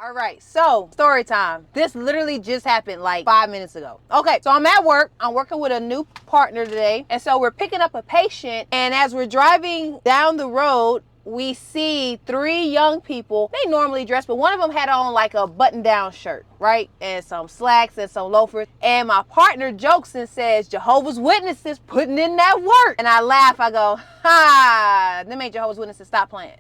All right, so story time. This literally just happened like 5 minutes ago. Okay, so I'm at work. I'm working with a new partner today. And so we're picking up a patient. And as we're driving down the road, we see 3 young people. They normally dress, but one of them had on like a button-down shirt, right? And some slacks and some loafers. And my partner jokes and says, Jehovah's Witnesses putting in that work. And I laugh. I go, ha, them ain't Jehovah's Witnesses. Stop playing.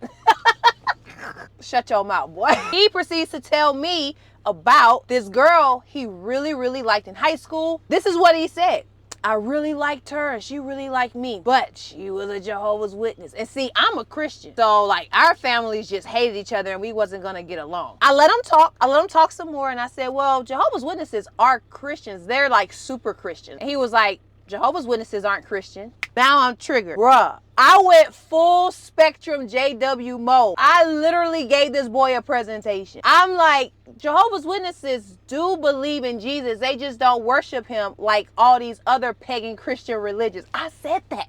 Shut your mouth, boy. He proceeds to tell me about this girl he really, really liked in high school. This is what he said. I really liked her and she really liked me, but she was a Jehovah's Witness. And see, I'm a Christian. So like our families just hated each other and we wasn't gonna get along. I let him talk. I let him talk some more and I said, well, Jehovah's Witnesses are Christians. They're like super Christians. And he was like, Jehovah's Witnesses aren't Christian. Now I'm triggered. Bruh, I went full spectrum JW mode. I literally gave this boy a presentation. I'm like, Jehovah's Witnesses do believe in Jesus. They just don't worship him like all these other pagan Christian religions. I said that.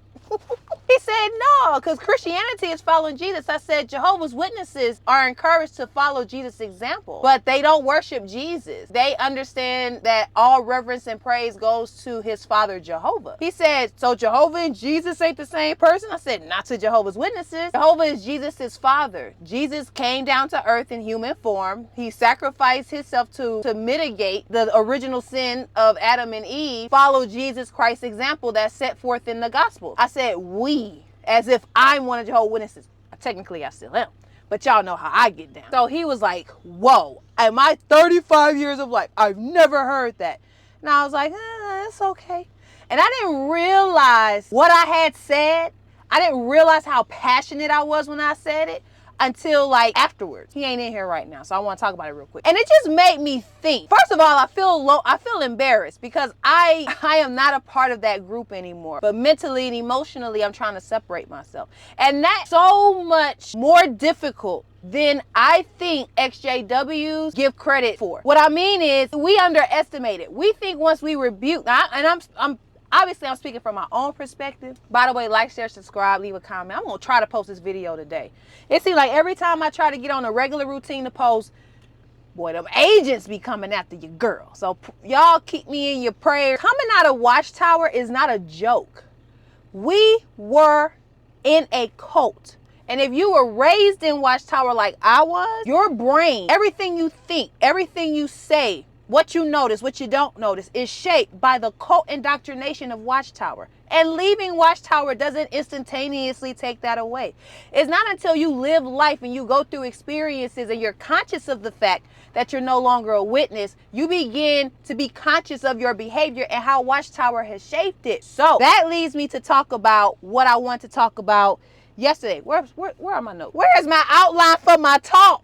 He said, no, because Christianity is following Jesus. I said, Jehovah's Witnesses are encouraged to follow Jesus' example, but they don't worship Jesus. They understand that all reverence and praise goes to his father, Jehovah. He said, so Jehovah and Jesus ain't the same person? I said, not to Jehovah's Witnesses. Jehovah is Jesus' father. Jesus came down to earth in human form. He sacrificed himself to mitigate the original sin of Adam and Eve. Follow Jesus Christ's example that's set forth in the gospel. I said, we, as if I'm one of Jehovah's Witnesses. Technically, I still am. But y'all know how I get down. So he was like, whoa, in my 35 years of life, I've never heard that. And I was like, it's okay. And I didn't realize what I had said. I didn't realize how passionate I was when I said it until like afterwards. He ain't in here right now, so I want to talk about it real quick. And it just made me think. First of all, I feel embarrassed because I am not a part of that group anymore. But mentally and emotionally, I'm trying to separate myself. And that's so much more difficult than I think ExJW'S give credit for. What I mean is we underestimate it. We think once we rebuke, and I'm obviously, I'm speaking from my own perspective. By the way, like, share, subscribe, leave a comment. I'm going to try to post this video today. It seems like every time I try to get on a regular routine to post, boy, them agents be coming after your girl. So y'all keep me in your prayers. Coming out of Watchtower is not a joke. We were in a cult. And if you were raised in Watchtower like I was, your brain, everything you think, everything you say, what you notice, what you don't notice, is shaped by the cult indoctrination of Watchtower. And leaving Watchtower doesn't instantaneously take that away. It's not until you live life and you go through experiences and you're conscious of the fact that you're no longer a witness, you begin to be conscious of your behavior and how Watchtower has shaped it. So that leads me to talk about what I want to talk about yesterday. Where are my notes? Where is my outline for my talk?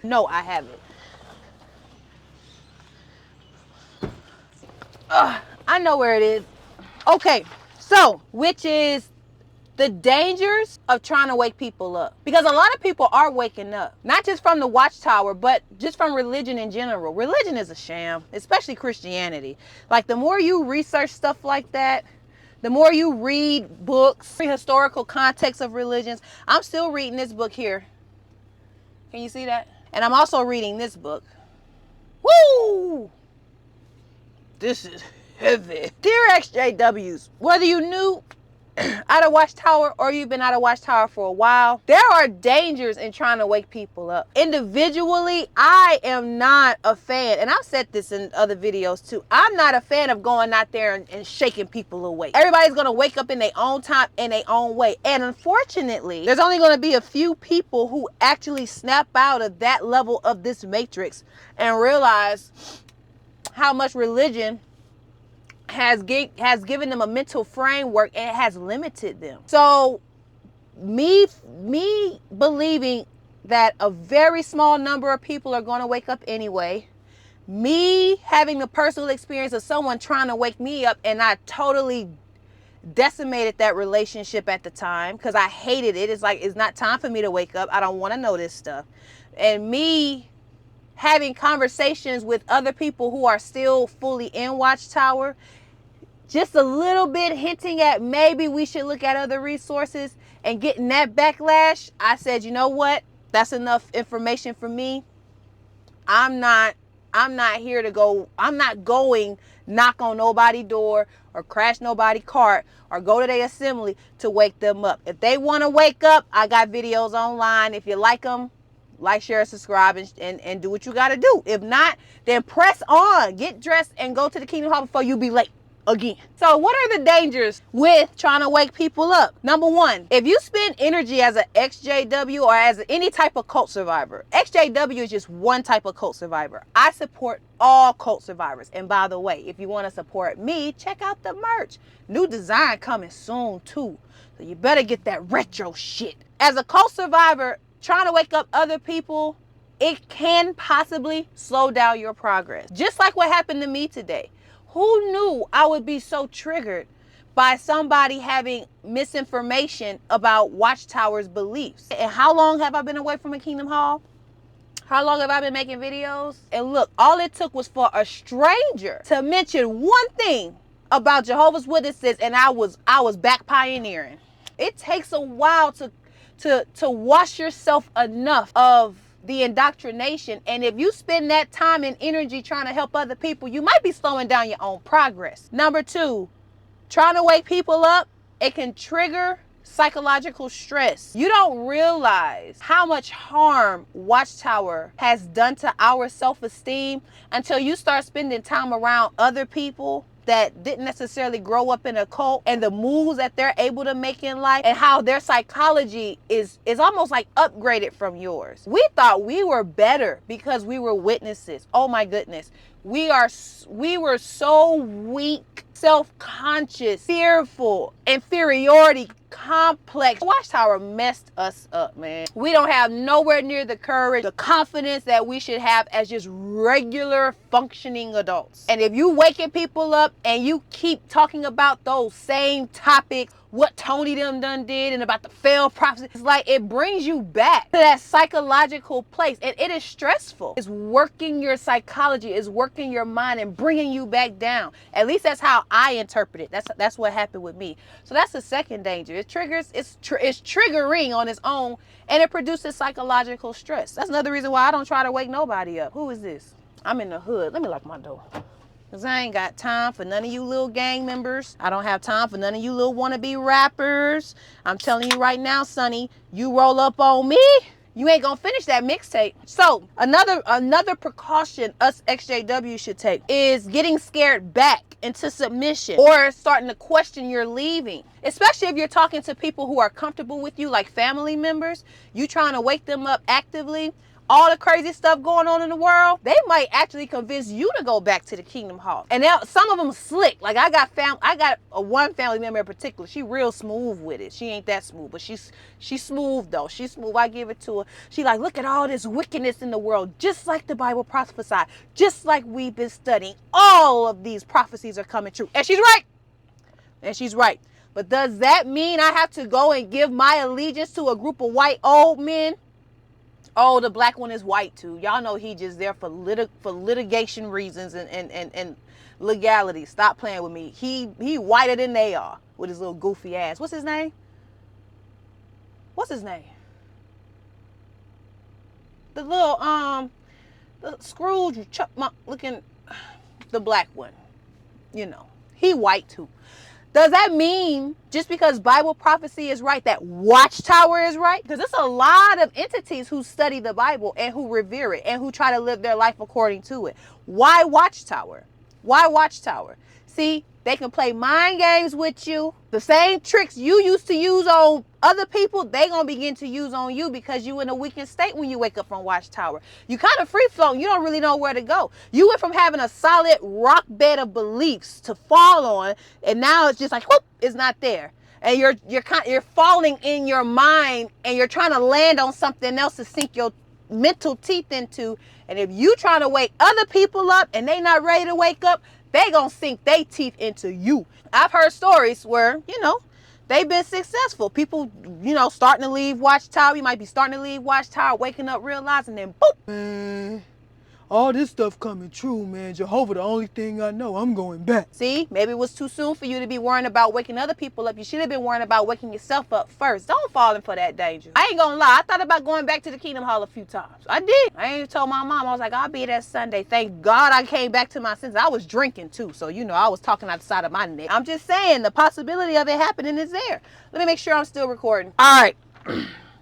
No, I haven't. I know where it is. Okay, so which is the dangers of trying to wake people up. Because a lot of people are waking up, not just from the Watchtower, but just from religion in general. Religion is a sham, especially Christianity. Like the more you research stuff like that, the more you read books, historical context of religions. I'm still reading this book here. Can you see that? And I'm also reading this book. Woo! This is heavy. Dear ExJW'S, whether you knew out of Watchtower or you've been out of Watchtower for a while, there are dangers in trying to wake people up. Individually, I am not a fan, and I've said this in other videos too, I'm not a fan of going out there and shaking people awake. Everybody's going to wake up in their own time, in their own way. And unfortunately, there's only going to be a few people who actually snap out of that level of this matrix and realize how much religion has given them a mental framework and it has limited them. So me believing that a very small number of people are going to wake up anyway, me having the personal experience of someone trying to wake me up, and I totally decimated that relationship at the time because I hated it. It's like, it's not time for me to wake up. I don't want to know this stuff. And me having conversations with other people who are still fully in Watchtower, just a little bit hinting at maybe we should look at other resources, and getting that backlash, I said, you know what? That's enough information for me. I'm not here to go. I'm not going knock on nobody's door or crash nobody's cart or go to their assembly to wake them up. If they want to wake up, I got videos online. If you like them, like, share, subscribe, and do what you got to do. If not, then press on. Get dressed and go to the Kingdom Hall before you be late again. So what are the dangers with trying to wake people up? Number one, if you spend energy as an ExJW or as any type of cult survivor, ExJW is just one type of cult survivor. I support all cult survivors. And by the way, if you want to support me, check out the merch. New design coming soon too. So you better get that retro shit. As a cult survivor, trying to wake up other people, it can possibly slow down your progress. Just like what happened to me today. Who knew I would be so triggered by somebody having misinformation about Watchtower's beliefs? And how long have I been away from a Kingdom Hall? How long have I been making videos? And look, all it took was for a stranger to mention one thing about Jehovah's Witnesses, and I was back pioneering. It takes a while to wash yourself enough of the indoctrination, and if you spend that time and energy trying to help other people, you might be slowing down your own progress. Number two, trying to wake people up, it can trigger psychological stress. You don't realize how much harm Watchtower has done to our self-esteem until you start spending time around other people that didn't necessarily grow up in a cult, and the moves that they're able to make in life and how their psychology is almost like upgraded from yours. We thought we were better because we were witnesses. Oh my goodness. We were so weak, self-conscious, fearful, inferiority complex. Watchtower messed us up, man. We don't have nowhere near the courage, the confidence that we should have as just regular functioning adults. And if you waking people up and you keep talking about those same topics, what Tony them done did and about the failed prophecy, it's like it brings you back to that psychological place, and it is stressful. It's working your psychology, it's working your mind and bringing you back down. At least that's how I interpret it. That's what happened with me. So that's the second danger. It triggers, it's triggering on its own, and it produces psychological stress. That's another reason why I don't try to wake nobody up. Who is this? I'm in the hood. Let me lock my door. Because I ain't got time for none of you little gang members. I don't have time for none of you little wannabe rappers. I'm telling you right now, Sonny, you roll up on me, you ain't gonna finish that mixtape. So another precaution us ExJW should take is getting scared back into submission or starting to question your leaving. Especially if you're talking to people who are comfortable with you, like family members, you trying to wake them up actively. All the crazy stuff going on in the world, they might actually convince you to go back to the Kingdom Hall. And now some of them slick. Like I got one family member in particular. She real smooth with it. She ain't that smooth, but she's smooth though. She's smooth. I give it to her. She like, look at all this wickedness in the world, just like the Bible prophesied, just like we've been studying. All of these prophecies are coming true, and she's right. And she's right. But does that mean I have to go and give my allegiance to a group of white old men? Oh, the black one is white too. Y'all know he just there for litigation reasons and legality. Stop playing with me. He whiter than they are with his little goofy ass. What's his name? What's his name? The little the Scrooge Chipmunk looking, the black one. You know, he white too. Does that mean just because Bible prophecy is right, that Watchtower is right? Because there's a lot of entities who study the Bible and who revere it and who try to live their life according to it. Why Watchtower? Why Watchtower? See, they can play mind games with you. The same tricks you used to use on other people, they gonna begin to use on you because you in a weakened state when you wake up from Watchtower. You kind of free floating. You don't really know where to go. You went from having a solid rock bed of beliefs to fall on, and now it's just like, whoop, it's not there. And you're falling in your mind, and you're trying to land on something else to sink your mental teeth into. And if you trying to wake other people up and they not ready to wake up, they gonna sink their teeth into you. I've heard stories where, they've been successful. People, starting to leave Watchtower. You might be starting to leave Watchtower, waking up, realizing, then boop. all this stuff coming true, man. Jehovah, the only thing I know. I'm going back. See, maybe it was too soon for you to be worrying about waking other people up. You should have been worrying about waking yourself up first. Don't fall in for that danger. I ain't gonna lie. I thought about going back to the Kingdom Hall a few times. I did. I ain't told my mom. I was like, I'll be there Sunday. Thank God I came back to my senses. I was drinking too. So, you know, I was talking out the side of my neck. I'm just saying the possibility of it happening is there. Let me make sure I'm still recording. All right.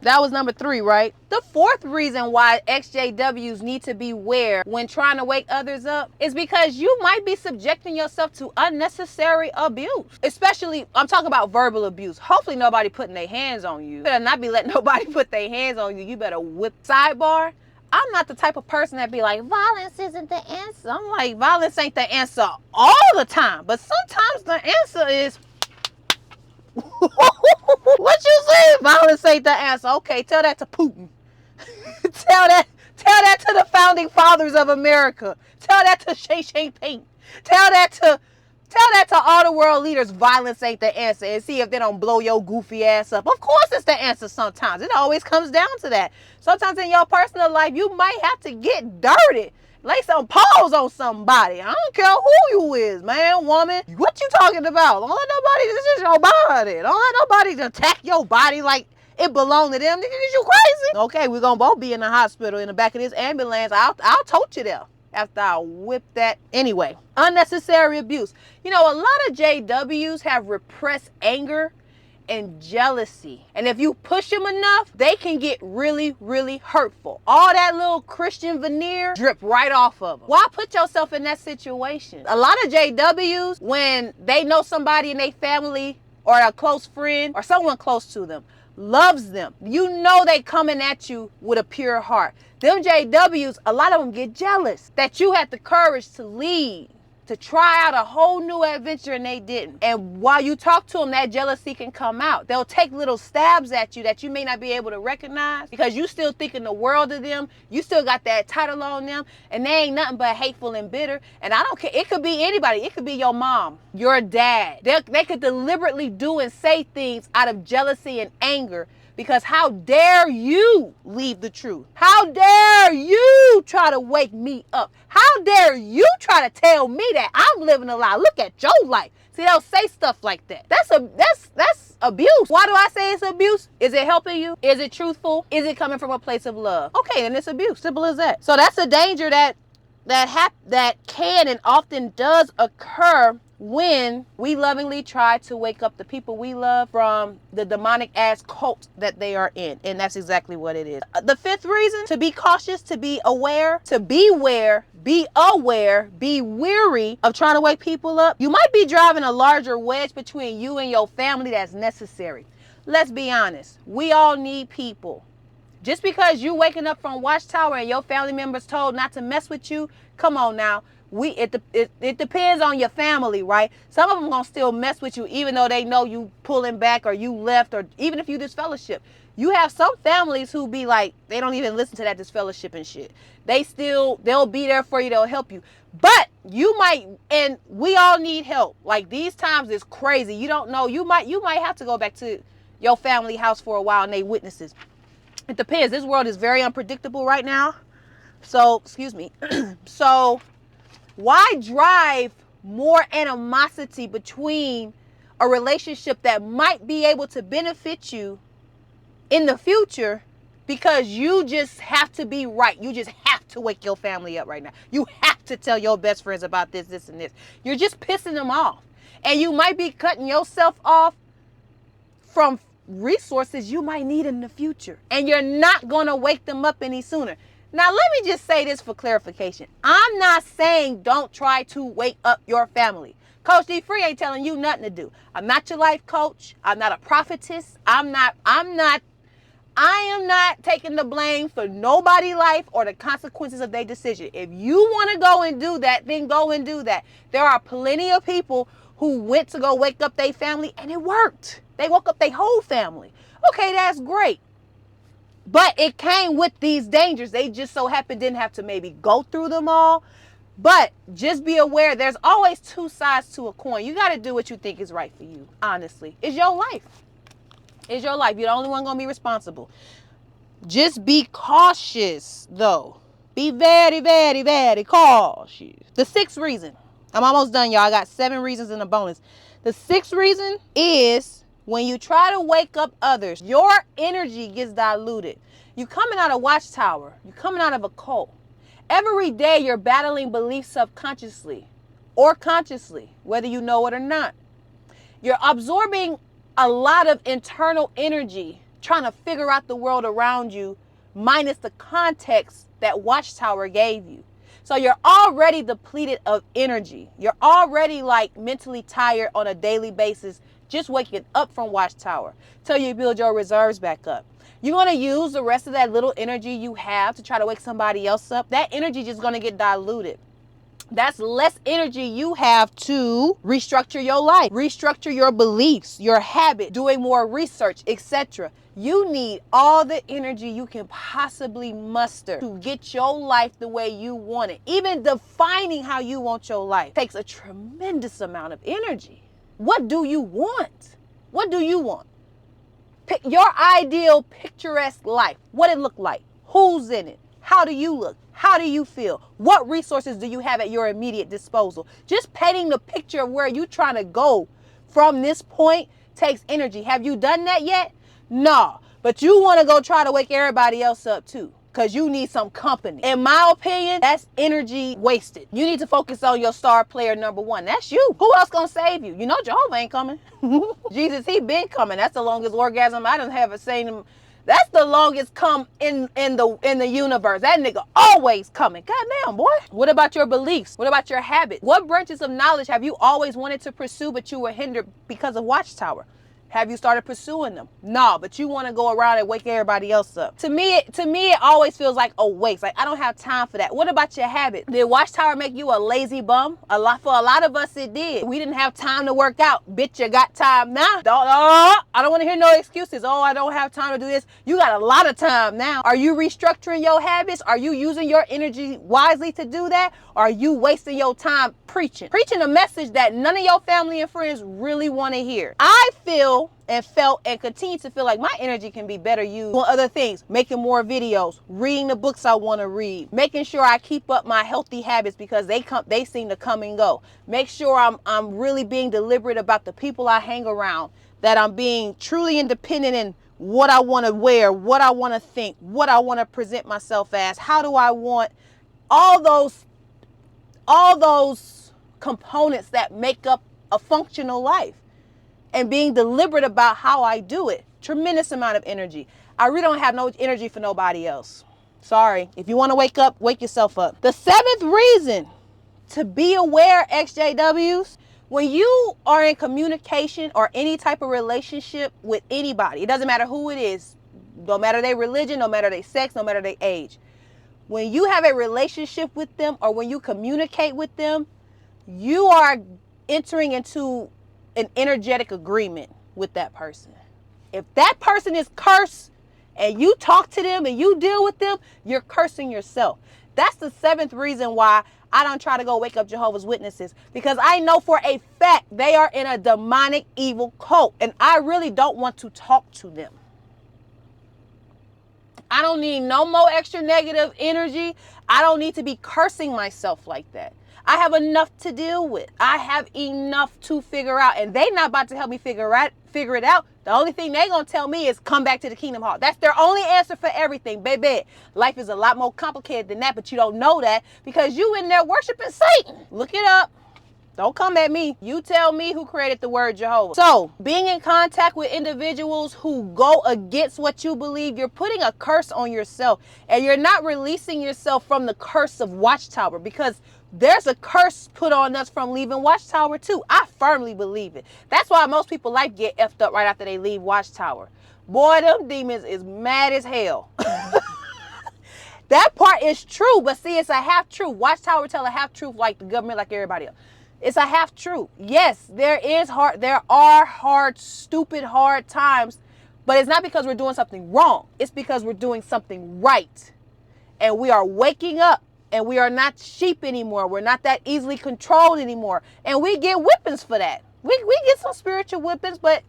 That was number 3, right? The 4th reason why ExJW'S need to beware when trying to wake others up is because you might be subjecting yourself to unnecessary abuse. Especially, I'm talking about verbal abuse. Hopefully nobody putting their hands on you. You better not be letting nobody put their hands on you. You better whip. Sidebar, I'm not the type of person that be like, violence isn't the answer. I'm like, violence ain't the answer all the time. But sometimes the answer is... What you say? Violence ain't the answer. Okay, tell that to Putin. tell that to the founding fathers of America. Tell that to Xi Jinping. Tell that to all the world leaders. Violence ain't the answer, and see if they don't blow your goofy ass up. Of course it's the answer sometimes. It always comes down to that. Sometimes in your personal life, you might have to get dirty. Lay some paws on somebody. I don't care who you is, man, woman. What you talking about? Don't let nobody, this is your body. Don't let nobody attack your body like it belong to them. Nigga, is you crazy? Okay, we're going to both be in the hospital in the back of this ambulance. I'll tote you there after I whip that. Anyway, unnecessary abuse. You know, a lot of JWs have repressed anger and jealousy. And if you push them enough, they can get really, really hurtful. All that little Christian veneer drip right off of them. Why put yourself in that situation? A lot of JWs, when they know somebody in their family or a close friend or someone close to them loves them, you know they coming at you with a pure heart. Them JWs, a lot of them get jealous that you had the courage to lead, to try out a whole new adventure, and they didn't. And while you talk to them, that jealousy can come out. They'll take little stabs at you that you may not be able to recognize because you still thinking the world of them. You still got that title on them, and they ain't nothing but hateful and bitter. And I don't care. It could be anybody. It could be your mom, your dad. They could deliberately do and say things out of jealousy and anger. Because how dare you leave the truth? How dare you try to wake me up? How dare you try to tell me that I'm living a lie? Look at your life. See, they'll say stuff like that. That's abuse. Why do I say it's abuse? Is it helping you? Is it truthful? Is it coming from a place of love? Okay, then it's abuse. Simple as that. So that's a danger that can and often does occur when we lovingly try to wake up the people we love from the demonic ass cult that they are in. And that's exactly what it is. The 5th reason, to be cautious, to be aware, to beware, be aware, be weary of trying to wake people up. You might be driving a larger wedge between you and your family that's necessary. Let's be honest. We all need people. Just because you waking up from Watchtower and your family members told not to mess with you, come on now. It depends on your family, right? Some of them gonna still mess with you even though they know you pulling back or you left, or even if you disfellowship. You have some families who be like, they don't even listen to that disfellowship and shit. They'll be there for you, they'll help you. But you might, and we all need help. Like these times is crazy. You don't know, you might have to go back to your family house for a while and they witnesses. It depends. This world is very unpredictable right now. So, excuse me. So why drive more animosity between a relationship that might be able to benefit you in the future because you just have to be right? You just have to wake your family up right now. You have to tell your best friends about this, this, and this. You're just pissing them off. And you might be cutting yourself off from resources you might need in the future. And you're not going to wake them up any sooner. Now, let me just say this for clarification. I'm not saying don't try to wake up your family. CoachDeeFree ain't telling you nothing to do. I'm not your life coach. I'm not a prophetess. I am not taking the blame for nobody's life or the consequences of their decision. If you want to go and do that, then go and do that. There are plenty of people who went to go wake up their family and it worked. They woke up their whole family. Okay, that's great. But it came with these dangers. They just so happened didn't have to maybe go through them all. But just be aware, there's always two sides to a coin. You got to do what you think is right for you, honestly. It's your life. It's your life. You're the only one going to be responsible. Just be cautious, though. Be very, very, very cautious. The sixth reason. I'm almost done, y'all. I got 7 reasons and a bonus. The sixth reason is when you try to wake up others, your energy gets diluted. You coming out of Watchtower. You coming out of a cult. Every day you're battling beliefs subconsciously or consciously, whether you know it or not. You're absorbing a lot of internal energy trying to figure out the world around you, minus the context that Watchtower gave you. So you're already depleted of energy. You're already like mentally tired on a daily basis, just waking up from Watchtower till you build your reserves back up. You're going to use the rest of that little energy you have to try to wake somebody else up. That energy just going to get diluted. That's less energy you have to restructure your life, restructure your beliefs, your habit, doing more research, etc. You need all the energy you can possibly muster to get your life the way you want it. Even defining how you want your life takes a tremendous amount of energy. What do you want? What do you want? Pick your ideal picturesque life. What it look like? Who's in it? How do you look? How do you feel? What resources do you have at your immediate disposal? Just painting the picture of where you're trying to go from this point takes energy. Have you done that yet? No. But you want to go try to wake everybody else up too, because you need some company. In my opinion, that's energy wasted. You need to focus on your star player number 1. That's you. Who else gonna save you? You know Jehovah ain't coming. Jesus, he been coming. That's the longest orgasm I done have seen him. That's the longest come in the universe. That nigga always coming. Goddamn, boy. What about your beliefs? What about your habits? What branches of knowledge have you always wanted to pursue but you were hindered because of Watchtower? Have you started pursuing them? No, but you want to go around and wake everybody else up. To me, it always feels like a waste. Like, I don't have time for that. What about your habit? Did Watchtower make you a lazy bum? For a lot of us, it did. We didn't have time to work out. Bitch, you got time now. I don't want to hear no excuses. Oh, I don't have time to do this. You got a lot of time now. Are you restructuring your habits? Are you using your energy wisely to do that? Or are you wasting your time preaching a message that none of your family and friends really want to hear? I feel and felt and continue to feel like my energy can be better used on other things, making more videos, reading the books I want to read, making sure I keep up my healthy habits because they seem to come and go. Make sure I'm really being deliberate about the people I hang around, that I'm being truly independent in what I want to wear, what I want to think, what I want to present myself as. How do I want all those components that make up a functional life? And being deliberate about how I do it. Tremendous amount of energy. I really don't have no energy for nobody else. Sorry. If you want to wake up, wake yourself up. The 7th reason to be aware, ExJW'S, when you are in communication or any type of relationship with anybody, it doesn't matter who it is, no matter their religion, no matter their sex, no matter their age. When you have a relationship with them or when you communicate with them, you are entering into an energetic agreement with that person. If that person is cursed and you talk to them and you deal with them, you're cursing yourself. That's the 7th reason why I don't try to go wake up Jehovah's Witnesses, because I know for a fact they are in a demonic evil cult and I really don't want to talk to them. I don't need no more extra negative energy. I don't need to be cursing myself like that. I have enough to deal with. I have enough to figure out, and they not about to help me figure it out. The only thing they gonna tell me is come back to the Kingdom Hall. That's their only answer for everything, baby. Life is a lot more complicated than that, but you don't know that because you in there worshiping Satan. Look it up. Don't come at me. You tell me who created the word Jehovah. So, being in contact with individuals who go against what you believe, you're putting a curse on yourself, and you're not releasing yourself from the curse of Watchtower, because there's a curse put on us from leaving Watchtower too. I firmly believe it. That's why most people life get effed up right after they leave Watchtower. Boy, them demons is mad as hell. That part is true, but see, it's a half truth. Watchtower tell a half truth like the government, like everybody else. It's a half truth. Yes, there are hard, stupid, hard times, but it's not because we're doing something wrong. It's because we're doing something right. And we are waking up, and we are not sheep anymore. We're not that easily controlled anymore. And we get whippings for that. We get some spiritual whippings, but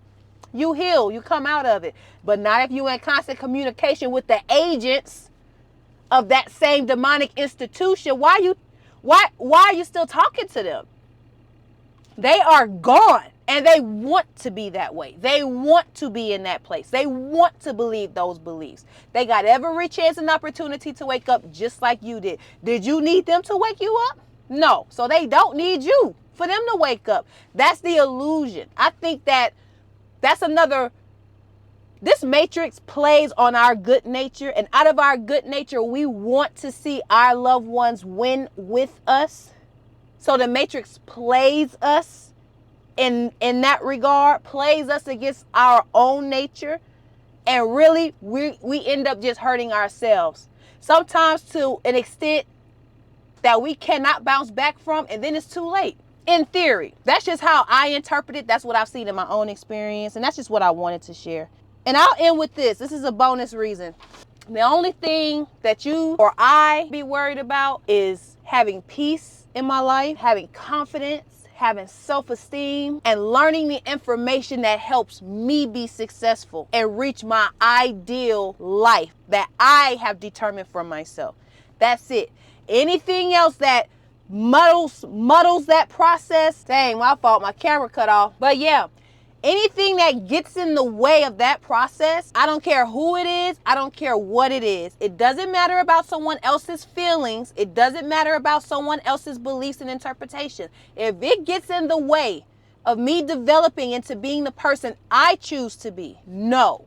you heal, you come out of it. But not if you're in constant communication with the agents of that same demonic institution, why are you still talking to them? They are gone, and they want to be that way. They want to be in that place. They want to believe those beliefs. They got every chance and opportunity to wake up just like you did. Did you need them to wake you up? No. So they don't need you for them to wake up. That's the illusion. I think that's another. This matrix plays on our good nature, and out of our good nature, we want to see our loved ones win with us. So the matrix plays us in that regard, plays us against our own nature, and really we end up just hurting ourselves. Sometimes to an extent that we cannot bounce back from, and then it's too late. In theory, that's just how I interpret it. That's what I've seen in my own experience, and that's just what I wanted to share. And I'll end with this. This is a bonus reason. The only thing that you or I be worried about is having peace in my life, having confidence, having self-esteem, and learning the information that helps me be successful and reach my ideal life that I have determined for myself. That's it. Anything else that muddles that process, dang, my fault, my camera cut off. But yeah, anything that gets in the way of that process, I don't care who it is, I don't care what it is. It doesn't matter about someone else's feelings. It doesn't matter about someone else's beliefs and interpretations. If it gets in the way of me developing into being the person I choose to be, no.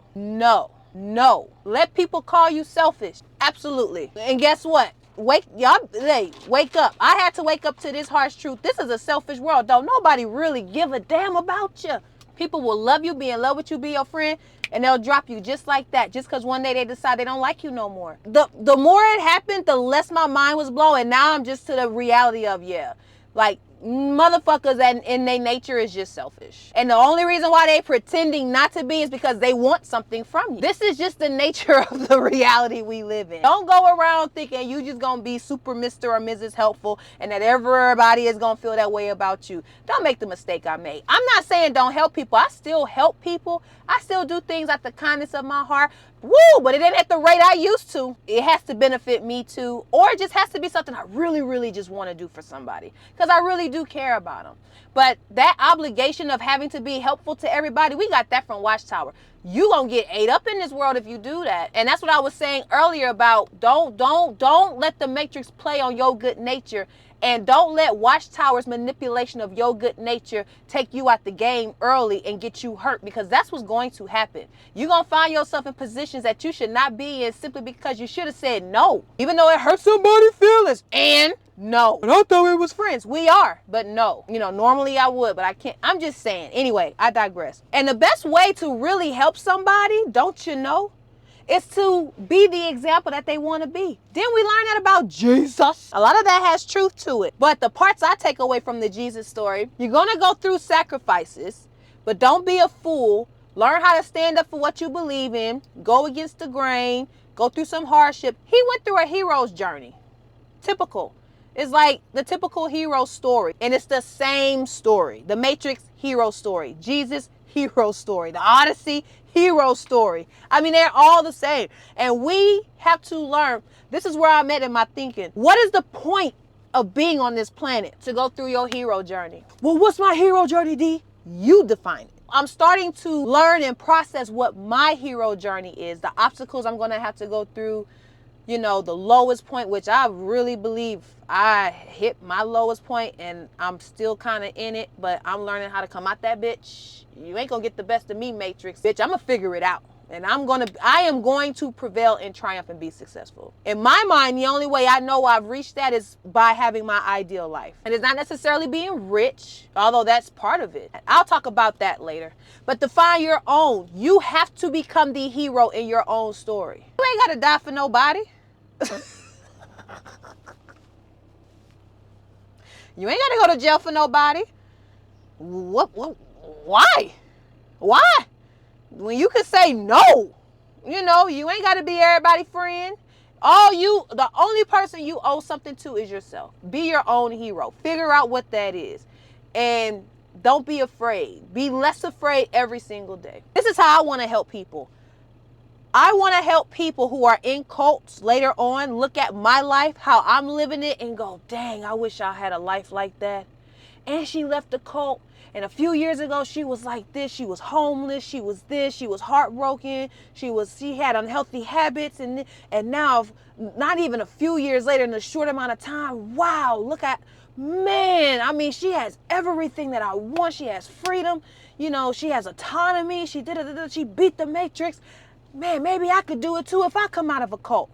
Let people call you selfish. Absolutely. And guess what? Wake up. I had to wake up to this harsh truth. This is a selfish world. Don't nobody really give a damn about you. People will love you, be in love with you, be your friend, and they'll drop you just like that, just because one day they decide they don't like you no more. The more it happened, the less my mind was blown, and now I'm just to the reality of, like, motherfuckers in their nature is just selfish. And the only reason why they pretending not to be is because they want something from you. This is just the nature of the reality we live in. Don't go around thinking you just gonna be super Mr. or Mrs. helpful and that everybody is gonna feel that way about you. Don't make the mistake I made. I'm not saying don't help people. I still help people. I still do things out the kindness of my heart. Woo, but it ain't at the rate I used to. It has to benefit me too, or it just has to be something I really, really just want to do for somebody because I really do care about them. But that obligation of having to be helpful to everybody, we got that from Watchtower. You gonna get ate up in this world if you do that. And that's what I was saying earlier about don't let the matrix play on your good nature. And don't let Watchtower's manipulation of your good nature take you out the game early and get you hurt, because that's what's going to happen. You're going to find yourself in positions that you should not be in simply because you should have said no, even though it hurts somebody's feelings. And no. But I thought we was friends. We are, but no. Normally I would, but I can't. I'm just saying. Anyway, I digress. And the best way to really help somebody, don't you know, is to be the example that they want to be. Didn't we learn that about Jesus? A lot of that has truth to it. But the parts I take away from the Jesus story, you're going to go through sacrifices, but don't be a fool. Learn how to stand up for what you believe in. Go against the grain. Go through some hardship. He went through a hero's journey. Typical. It's like the typical hero story. And it's the same story. The Matrix hero story. Jesus hero story. The Odyssey hero story. I mean, they're all the same. And we have to learn. This is where I'm at in my thinking. What is the point of being on this planet? To go through your hero journey. Well, what's my hero journey, D? You define it. I'm starting to learn and process what my hero journey is. The obstacles I'm going to have to go through. The lowest point, which I really believe I hit my lowest point and I'm still kind of in it, but I'm learning how to come out that bitch. You ain't gonna get the best of me, Matrix. Bitch, I'm gonna figure it out. And I am going to prevail and triumph and be successful. In my mind, the only way I know I've reached that is by having my ideal life. And it's not necessarily being rich, although that's part of it. I'll talk about that later. But to find your own, you have to become the hero in your own story. You ain't gotta die for nobody. You ain't gotta go to jail for nobody. What? Why? When you can say no, you ain't gotta be everybody's friend. The only person you owe something to is yourself. Be your own hero. Figure out what that is. And don't be afraid. Be less afraid every single day. This is how I want to help people. I want to help people who are in cults later on look at my life, how I'm living it, and go, dang, I wish I had a life like that. And she left the cult. And a few years ago, she was like this. She was homeless. She was this. She was heartbroken. She had unhealthy habits. And now, not even a few years later, in a short amount of time, wow, look at, man, I mean, she has everything that I want. She has freedom. You know, she has autonomy. She beat the matrix. Man, maybe I could do it too if I come out of a cult.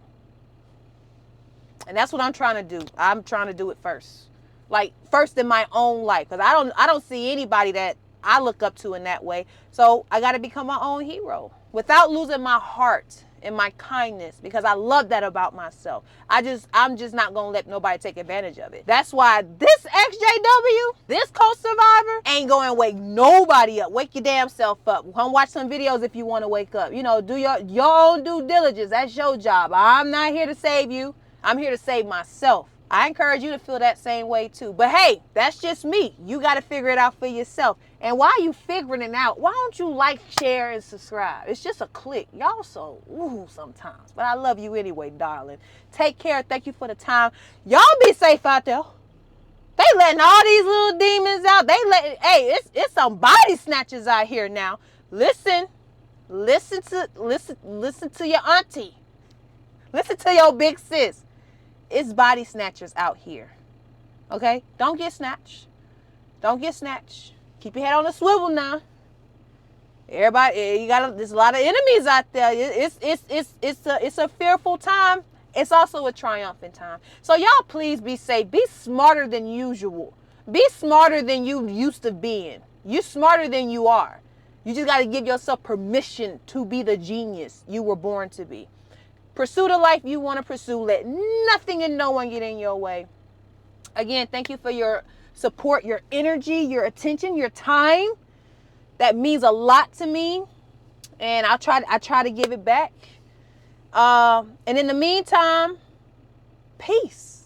And that's what I'm trying to do. I'm trying to do it first. Like first in my own life, because I don't see anybody that I look up to in that way. So I got to become my own hero without losing my heart and my kindness, because I love that about myself. I'm just not gonna let nobody take advantage of it. That's why this ExJW, this cult survivor, ain't going to wake nobody up. Wake your damn self up. Come watch some videos if you want to wake up. You know, do your own due diligence. That's your job. I'm not here to save you. I'm here to save myself. I encourage you to feel that same way too. But hey, that's just me. You got to figure it out for yourself. And while you figuring it out, why don't you like, share, and subscribe? It's just a click. Y'all so ooh sometimes. But I love you anyway, darling. Take care. Thank you for the time. Y'all be safe out there. They letting all these little demons out. Hey, it's some body snatchers out here now. Listen to your auntie. Listen to your big sis. It's body snatchers out here. Okay? Don't get snatched. Don't get snatched. Keep your head on the swivel now. Everybody, there's a lot of enemies out there. It's a fearful time. It's also a triumphant time. So y'all please be safe. Be smarter than usual. Be smarter than you used to being. You smarter than you are. You just got to give yourself permission to be the genius you were born to be. Pursue the life you want to pursue. Let nothing and no one get in your way. Again, thank you for your support, your energy, your attention, your time. That means a lot to me. And I try to give it back. And in the meantime, peace.